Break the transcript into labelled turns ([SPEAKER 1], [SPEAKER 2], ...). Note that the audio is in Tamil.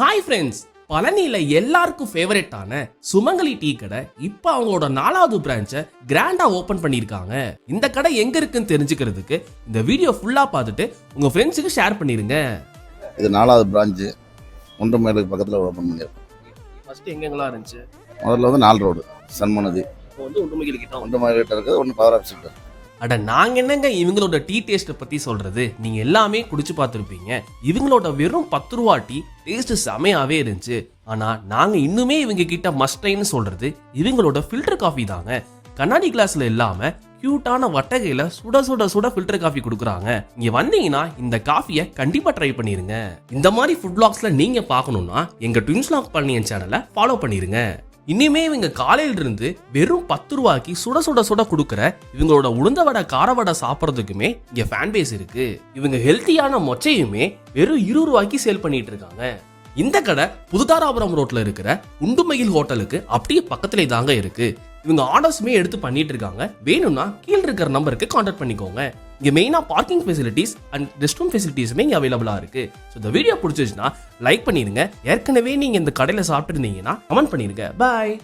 [SPEAKER 1] ஹாய் ஃப்ரெண்ட்ஸ், பழனியில எல்லாருக்கும் ஃபேவரட்டான சுமங்கலி டீ கடை இப்ப அவங்களோட 4வது பிரான்ச்சை கிராண்டா ஓபன் பண்ணிருக்காங்க. இந்த கடை எங்க இருக்குன்னு தெரிஞ்சுக்கிறதுக்கு இந்த வீடியோ ஃபுல்லா பார்த்துட்டு உங்க ஃப்ரெண்ட்ஸுக்கு ஷேர் பண்ணிருங்க.
[SPEAKER 2] இது 4வது பிரான்ச்சு ஒன்றுமைலுக்கு பக்கத்தில் ஓப்பன் பண்ணியிருக்கோம்.
[SPEAKER 1] ஃபர்ஸ்ட் எங்கெங்கெல்லாம் இருந்துச்சு?
[SPEAKER 2] முதல்ல வந்து 4 ரோடு சண்முகநதி,
[SPEAKER 1] இப்போ வந்து ஒன்றுமையில் கிட்ட
[SPEAKER 2] ஒன்றுமைல் கிட்ட இருக்குது, ஒன்று பவர் ஆஃபீஸ் கிட்ட.
[SPEAKER 1] அட நாங்க என்னங்க இவங்களோட டீ டேஸ்ட்டை பத்தி சொல்றது, நீங்க எல்லாமே குடிச்சு பார்த்துருப்பீங்க. இவங்களோட வெறும் 10 ரூபா டீ டேஸ்ட் செமையாவே இருந்துச்சு. ஆனா நாங்க இன்னுமே இவங்க கிட்ட மஸ்ட்ரைன்னு சொல்றது இவங்களோட ஃபில்டர் காஃபி தாங்க. கண்ணாடி கிளாஸ்ல இல்லாம கியூட்டான வட்டகையில சுட சுட சுட ஃபில்டர் காஃபி கொடுக்குறாங்க. இங்க வந்தீங்கன்னா இந்த காஃபியை கண்டிப்பா ட்ரை பண்ணிருங்க. இந்த மாதிரி ஃபுட் vlogsல நீங்க பார்க்கணும்னா எங்க ட்வின்ஸ் vlog பழனியன் சேனலை ஃபாலோ பண்ணிருங்க. இனிமே இவங்க காலையில இருந்து வெறும் 10 ரூபாய்க்கு சுட சுட சுட கொடுக்குற இவங்களோட உளுந்த வடை கார வடை சாப்பிட்றதுக்குமே இங்க ஃபேன் பேஸ் இருக்கு. இவங்க ஹெல்த்தியான மொச்சையுமே வெறும் 20 ரூபாய்க்கு சேல் பண்ணிட்டு இருக்காங்க. இந்த கடை புதுதாராபுரம் ரோட்ல இருக்கிற உண்டுமயில் ஹோட்டலுக்கு அப்படியே பக்கத்திலே தாங்க இருக்கு. இவங்க ஆர்டர்ஸுமே எடுத்து பண்ணிட்டு இருக்காங்க. வேணும்னா கீழே இருக்கிற நம்பருக்கு கான்டாக்ட் பண்ணிக்கோங்க. இங்க மெயினா parking facilities and rest room ஃபெசிலிட்டிஸுமே இங்க அவைலபிளா இருக்கு. ஸோ இந்த வீடியோ பிடிச்சிச்சுன்னா லைக் பண்ணிருங்க. ஏற்கனவே நீங்க இந்த கடையில சாப்பிட்டு இருந்தீங்கன்னா கமெண்ட் பண்ணிருங்க. பாய்.